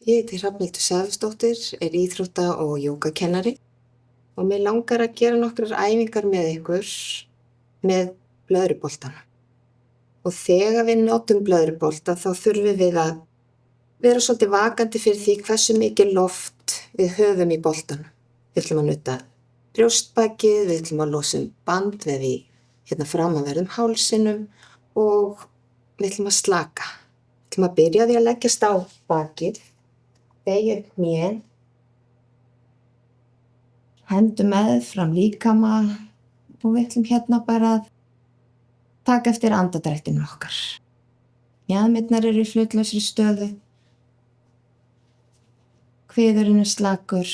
Ég heiti Hrafnhildur Sævarsdóttir, er íþrótta- og jógakennari og mig langar að gera nokkrar æfingar með ykkur með blöðruboltanum. Og þegar við notum blöðrubolta þá þurfum við að vera svolítið vakandi fyrir því hversu mikið loft við höfum í boltanum. Við ætlum að nudda brjóstbakið, við ætlum að losa bandvefi framanverðum hálsinum og við ætlum að slaka. Við ætlum að byrja á því að leggjast á bakið, beygja upp hnén, hendur meðfram líkama og við ætlum bara að taka eftir andardrættinu okkar. Mjaðmirnar eru í hlutlausri stöðu, kviðurinn er slakur,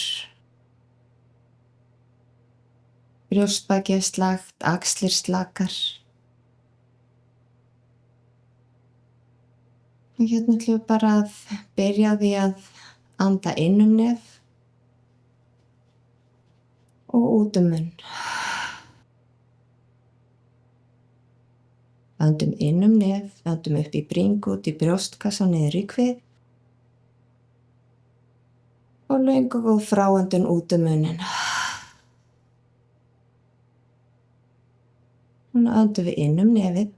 brjóstbakið er slakt, axlir slakar. Og ætlum við bara að byrja á því að anda inn nef og út munn. Öndum inn nef, öndum upp í bringu, út í brjóstkassa og niður í kvið. Og löng og góð fráöndun út munnin. Núna öndum við inn nefið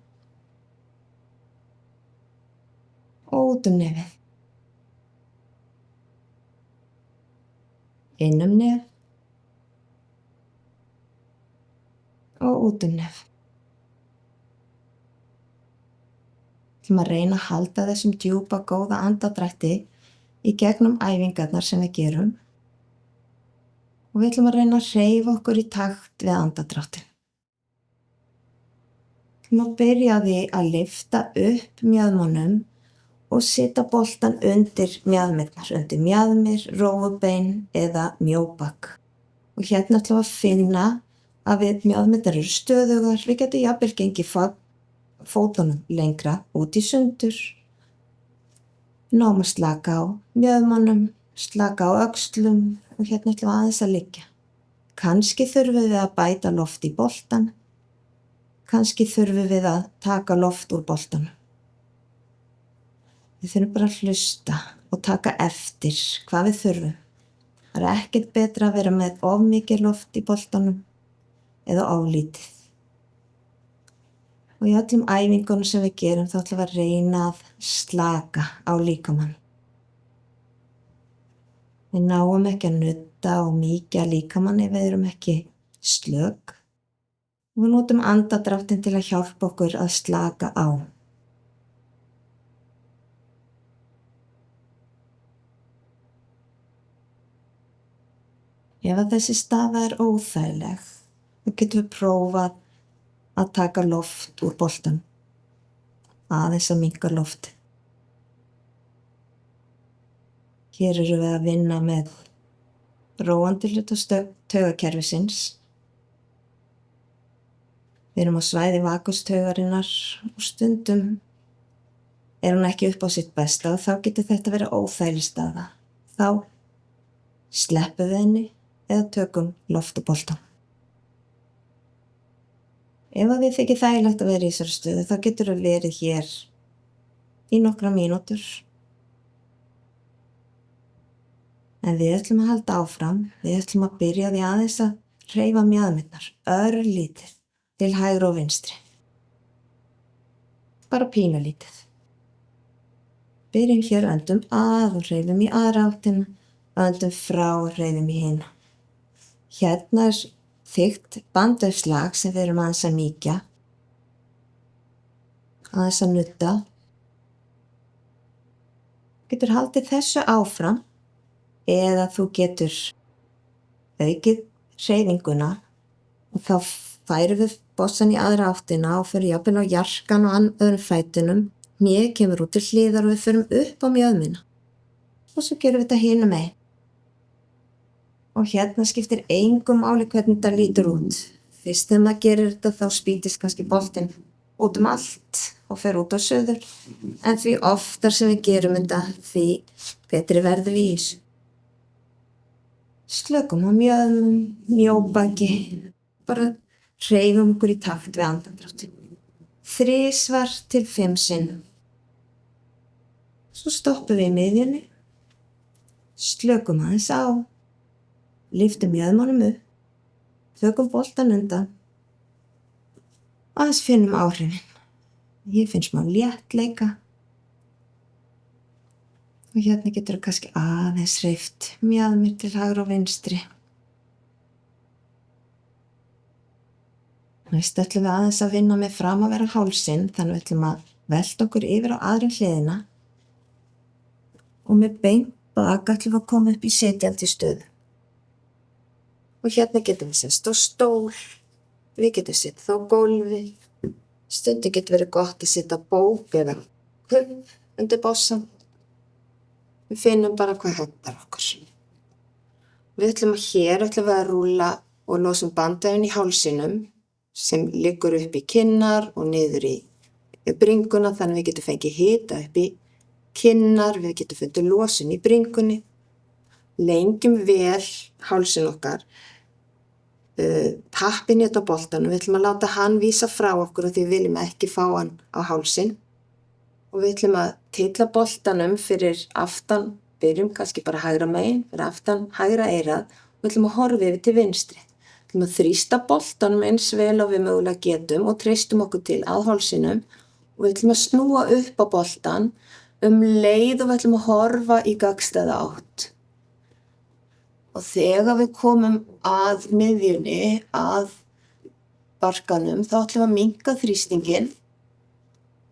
og út nefið. Inn nef og út nef. Við ætlum að reyna að halda þessum djúpa, góða andardrætti í gegnum æfingarnar sem við gerum og við ætlum að reyna að hreyfa okkur í takt við andardráttinn. Við ætlum að byrja á því að lyfta upp mjaðmánum og setja boltann undir mjaðmirnar, undir mjaðmir, rófubein eða mjóbak. Og ætlum við að finna að við mjaðmirnar eru stöðugar, við getum jafnvel gengið fótunum lengra út í sundur. Náum að slaka á mjöðmannum, slaka á öxlum og ætlum við aðeins að liggja. Kannski þurfum við að bæta loft í boltan, kannski þurfum við að taka loft úr boltanum. Við þurfum bara að hlusta og taka eftir hvað við þurfum. Það er ekkert betra að vera með of mikið loft í boltanum eða of lítið. Og í öllum æfingunum sem við gerum þá ætlum við að reyna að slaka á líkamann. Við náum ekki að nudda og mýkja líkamann ef við erum ekki slök. Og við notum andardráttinn til að hjálpa okkur að slaka á. Ef að þessi staða er óþægileg, þá getum við prófað að taka loft úr boltanum, aðeins að minnka loftið. Hér erum við að vinna með róandi hluta taugakerfisins. Við erum á svæði vakustaugarinnar og stundum er hún ekki upp á sitt besta og þá getur þetta verið óþægileg staða. Þá sleppum við henni eða tökum loft úr boltanum. Ef að þið þykir þægilegt að vera í þessari stöðu þá getur við verið hér í nokkra mínútur. En við ætlum að halda áfram, við ætlum að byrja því aðeins að hreyfa mjaðmirnar, örlítið til hægri og vinstri. Bara pínulítið. Byrjum hér, öndum að og hreyfum í aðra áttina, öndum frá og hreyfum í hina. Hérna er þykkt bandvefslag sem við erum aðeins að mýkja, aðeins að nudda. Þú getur haldið þessu áfram eða þú getur aukið hreyfinguna og þá færum við bossan í aðra áttina og fyrir jafnvel á jarkan og öðrum fætinum. Hné kemur út til hliðar og við förum upp á mjöðmina og svo gerum við þetta hinum megin. Og hérna skiptir engu máli hvernig þetta lítur út. Fyrst þegar maður gerir þetta þá spýtist kannski boltinn út allt og fer út á suður. En því oftar sem við gerum þetta, því betri verðum við í þessu. Slökum á mjöðmum, mjóbaki, bara hreyfum okkur í takt við andardráttinn. 3 til 5 sinnum. Svo stoppum við í miðjunni slökum aðeins á, lyftum mjöðmunum upp, tökum boltan undan, aðeins finnum áhrifin. Ég finn smá léttleika og hérna getur kannski aðeins hreyft mjaðmir til hægri og vinstri. Næst ætlum við aðeins að vinna með framanverðan hálsinn, þannig við ætlum að velta okkur yfir á aðra hliðina og með beint bak ætlum við að koma upp í sitjandi stöðu. Og hérna getum við sest á stól, við getum sitt á gólfi, stundum getur verið gott að sitta á bók eða kubb undir bossan. Við finnum bara hvað hentar okkur. Við ætlum að rúlla og losum bandvefinn í hálsinum sem liggur upp í kinnar og niður í bringuna, þannig við getum fengið hita upp í kinnar, við getum fundið losun í bringunni. Lengjum vel hálsin okkar, tappin hérna á boltanum, við ætlum að láta hann vísa frá okkur og því við viljum ekki fá hann á hálsin. Og við ætlum að titla boltanum fyrir aftan, byrjum kannski bara hægra megin, fyrir aftan hægra eyrað og við ætlum að horfa yfir til vinstri. Við ætlum að þrýsta boltanum eins vel og við mögulega getum og treystum okkur til að hálsinum og við ætlum að snúa upp á boltan leið og við ætlum að horfa í gagnstæða átt. Og þegar við komum að miðjunni, að barkanum, þá ætlum við að minnka þrýstinginn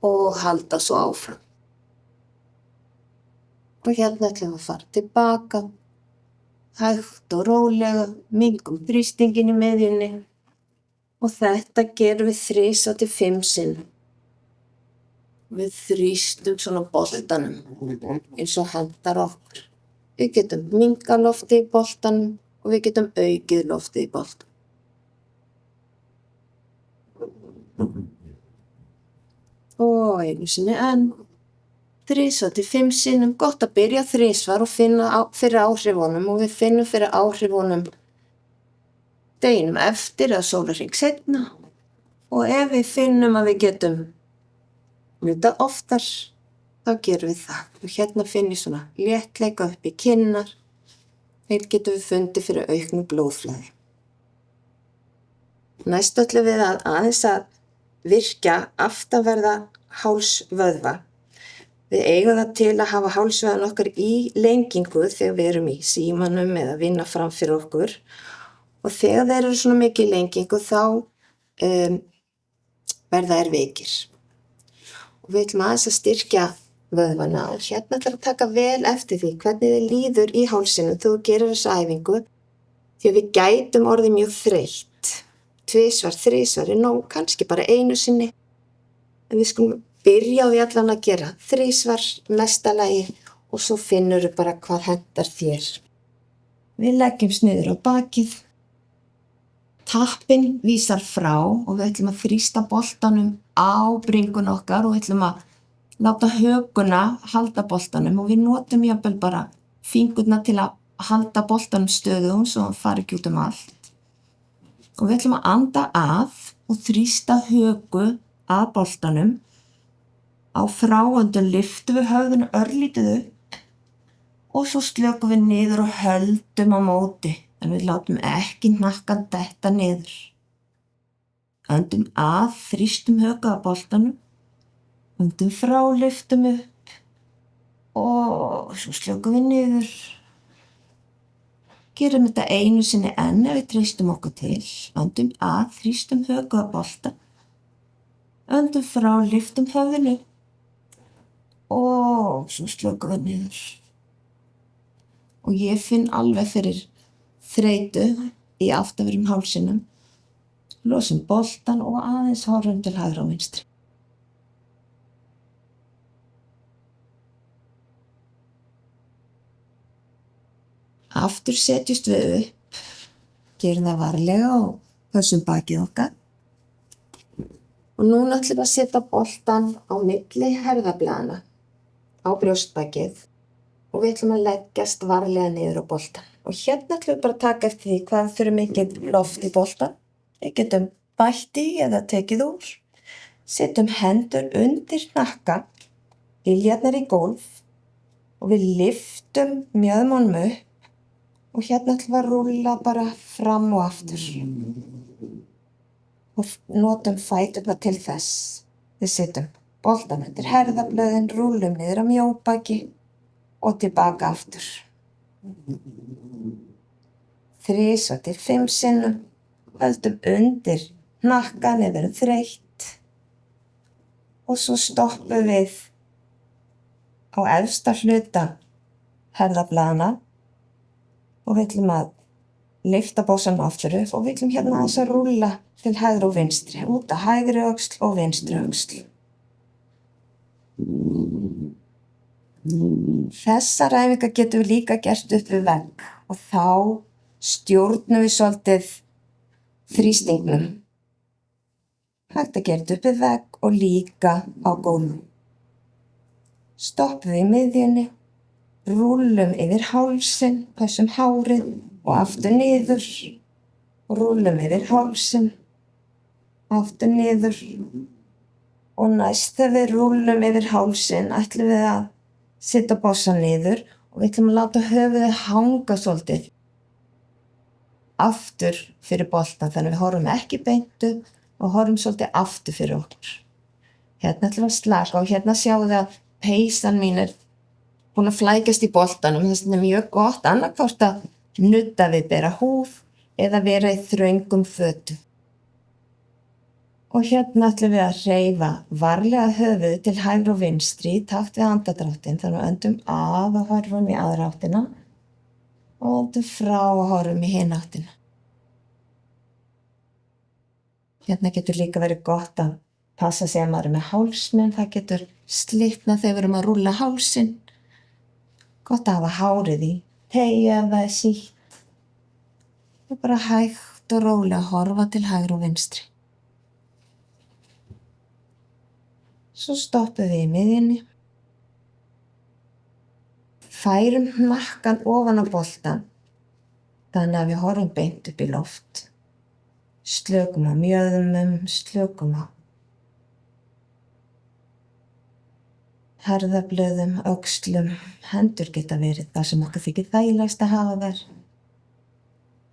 og halda svo áfram. Og hérna ætlum við að fara tilbaka, hægt og rólega, minnkum þrýstinginn í miðjunni og þetta gerum við 3 til 5 sinnum. Við þrýstum svona boltanum eins og hentar okkur. Við getum minnkað loftið í boltanum og við getum aukið loftið í boltanum. Og einu sinni enn. 3 til 5 sinnum, gott að byrja 3 og finna fyrir áhrifunum og við finnum fyrir áhrifunum deginum eftir eða sólarhring seinna og ef við finnum að við getum nutað oftar, þá gerum við það. Og hérna finn ég svona léttleika upp í kinnar, þeir getum við fundið fyrir auknu blóðflæði. Næst ætlum við aðeins að virkja aftanverða hálsvöðva. Við eigum það til að hafa hálsvöðvan okkar í lengingu þegar við erum í símanum eða vinna fram fyrir okkur. Og þegar þeir eru svona mikið í lengingu þá verða þeir veikir. Og við ætlum aðeins að styrkja vöðvana og hérna ætlum að taka vel eftir því hvernig þið líður í hálsinum þegar þú gerir þessu æfingu því að við gætum orðið mjög þreytt. 2, 3 nóg, kannski bara 1 sinni. En við skulum byrja á því allan að gera 3 mesta lagi og svo finnur við bara hvað hentar þér. Við leggjumst niður á bakið. Tappinn vísar frá og við ætlum að þrýsta boltanum á bringun okkar og við ætlum að láta hökuna halda boltanum og við notum jafnvel bara fingurna til að halda boltanum stöðugum svo hann fari ekki út um allt. Og við ætlum að anda að og þrýsta höku að boltanum. Á fráöndun lyftum við höfðinu örlítið upp og svo slökum við niður og höldum á móti en við látum ekki hnakkann detta niður. Öndum að, þrýstum höku að boltanum, öndum frá, lyftum upp og svo slökum við niður. Gerum þetta 1 sinni enn ef við treystum okkur til. Öndum að, þrýstum höku að boltanum, öndum frá, lyftum höfðinu og svo slökum við niður. Og ég finn alveg fyrir þreytu í aftanverðum hálsinum. Losum boltan og aðeins horfum til hægri og vinstri. Aftur setjumst við upp, gerum það varlega og pössum bakið okkar. Og núna ætlum við að setja boltan á milli herðablaðanna á brjóstbakið og við ætlum að leggjast varlega niður á boltan. Og hérna ætlum við bara að taka eftir því hvað þurfum mikið loft í boltan. Við getum bætt í eða tekið úr. Setjum hendur undir hnakka, iljarnar í gólf og við lyftum mjöðmunum upp og hérna ætlum við að rúlla bara fram og aftur og notum fæturna til þess. Við setjum boltann undir herðablöðin, rúllum niður á mjóbaki og tilbaka aftur. 3 til 5 sinnum, höldum undir hnakkan ef við erum þreytt og svo stoppum við á efsta hluta herðablaðanna og við ætlum að lyfta bósanum aftur upp og við ætlum hérna aðeins að rúlla til hægri og vinstri, út að hægri öxl og vinstri öxl. Þessar æfingar getum við líka gert upp við vegg og þá stjórnum við svolítið þrýstingnum. Hægt að gera þetta upp við vegg og líka á gólfi. Stoppum við í miðjunni, rúllum yfir hálsinn, pössum hárið og aftur niður og rúllum yfir hálsinn, aftur niður og næst þegar við rúllum yfir hálsinn ætlum við að setja bossan niður og við ætlum að láta höfuðið hanga svolítið aftur fyrir boltan þannig við horfum ekki beint upp og horfum svolítið aftur fyrir okkur. Hérna ætlum við að slaka og hérna sjáum við að peysan mín er búin að flækjast í boltanum. Þess vegna er mjög gott annarkvort að nudda við bera húð eða vera í þröngum fötum. Og hérna ætlum við að hreyfa varlega höfuðið til hægri og vinstri í takt við andardráttinn. Þannig að öndum að og horfum í aðra áttina og öndum frá og horfum í hina áttina. Hérna getur líka verið gott að passa sig að maður er með hálsmen, það getur slitnað þegar við erum að rúlla hálsinn. Gott að hafa hárið í teygju ef það er sítt. Og bara hægt og rólega horfa til hægri og vinstri. Svo stoppum við í miðjunni. Færum hnakkan ofan á boltann, þannig að við horfum beint upp í loft. Slökum á mjöðmum, slökum á herðablöðum, öxlum, hendur geta verið það sem okkur þykir þægilegast að hafa þær.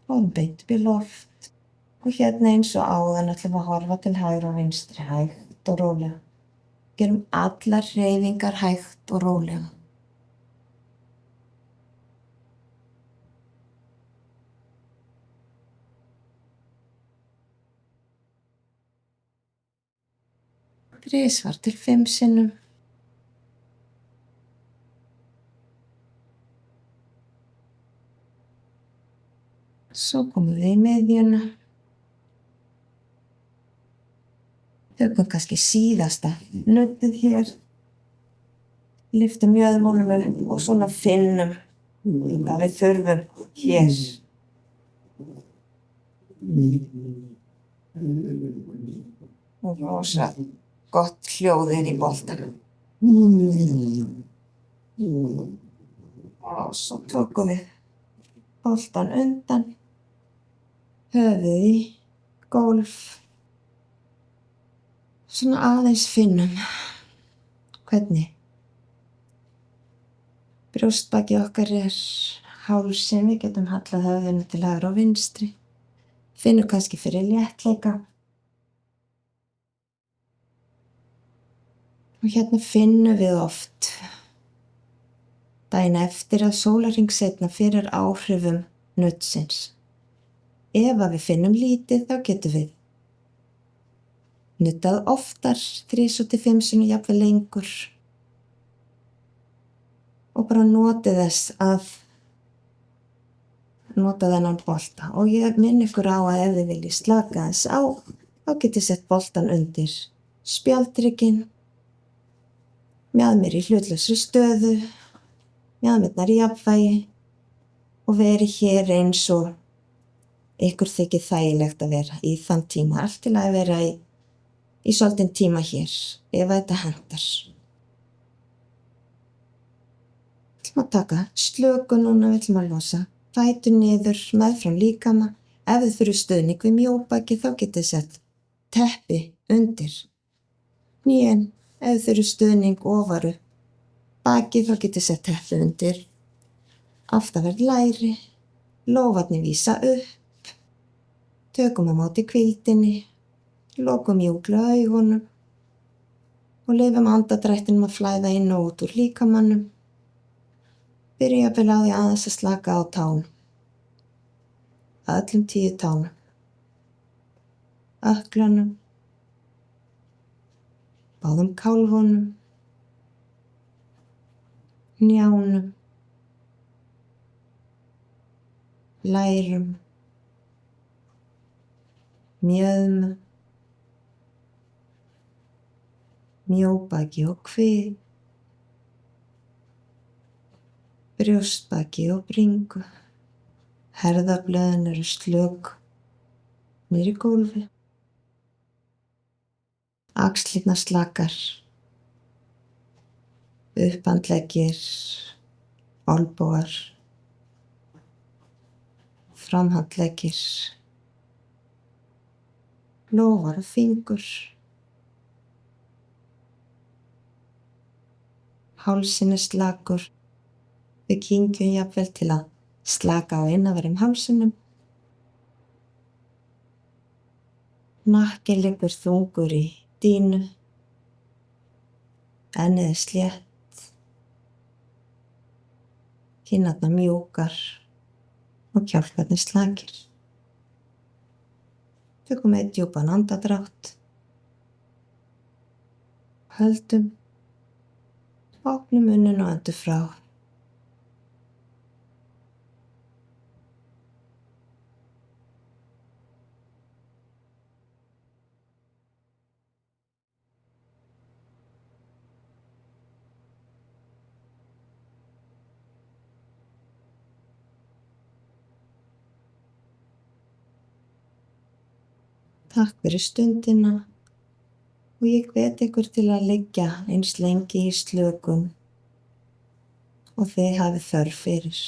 Horfum beint upp í loft og hérna eins og áðan ætlum við að horfa til hægri og vinstri, hægt og rólega. Gerum allar hreyfingar hægt og rólega. Þrisvar til 5 sinnum. Svo komum við í miðjuna. Tökum kannski síðasta nuddið hér. Lyftum mjöðmunum upp og svona finnum hvað við þurfum hér. Og rosa gott hljóð í boltanum. Og svo tökum við boltan undan, höfuð í gólf. Svona aðeins finnum hvernig brjóstbakið okkar er, hálsinn, við getum hallað höfðinu til hægri og vinstri. Finnum kannski fyrir léttleika. Og hérna finnum við oft daginn eftir að sólarhring seinna fyrir áhrifum nuddsins. Ef að við finnum lítið þá getum við nuddað oftar, 3 til 5 sinnum, jafnvel lengur. Og bara notið þess að nota þennan bolta. Og ég minn ykkur á að ef þið viljið slaka þess á, þá getið sett boltan undir spjaldrygginn, mjaðmir í hlutlausri stöðu, mjaðmirnar í jafnvægi og verið hér eins og ykkur þykir þægilegt að vera í þann tíma. Allt til að vera í svolítinn tíma hér, ef þetta hentar. Við ætlum að taka slöku núna, við ætlum að losa fætur niður, meðfram líkama. Ef þið þurfið stuðning við mjóbaki þá getið sett teppi undir hnén. Ef þið þurfið stuðning ofaru bakið, þá getur sett teppi undir, aftanverð læri, lófarnir vísa upp, tökum á móti hvíldinni, lokum mjúklega augunum og leyfum andardrættinum að flæða inn og út úr líkamannum. Byrja jafnvel á því aðeins að slaka á tánum, öllum 10 tánum, ökklunum, báðum kálfunum, njánum, lærum, mjöðmum, mjóbaki og kvið, brjóstbaki og bringu. Herðablöðin eru slök niður í gólfi. Axlirnar slakar, upphandleggir, olnbogar, framhandleggir, lófar og fingur. Hálsinn er slakur. Við kyngjum jafnvel til að slaka á innanverðum hálsinum. Nakkinn liggur þungur í dýnu. Ennið er slétt. Kinnarnar mjúkar og kjálkarnir slakir. Tökum einn djúpan andardrátt. Höldum. Opnum munninn og öndum frá. Takk fyrir stundina og ég hvet ykkur til að liggja eins lengi í slökun og þið hafið þörf fyrir.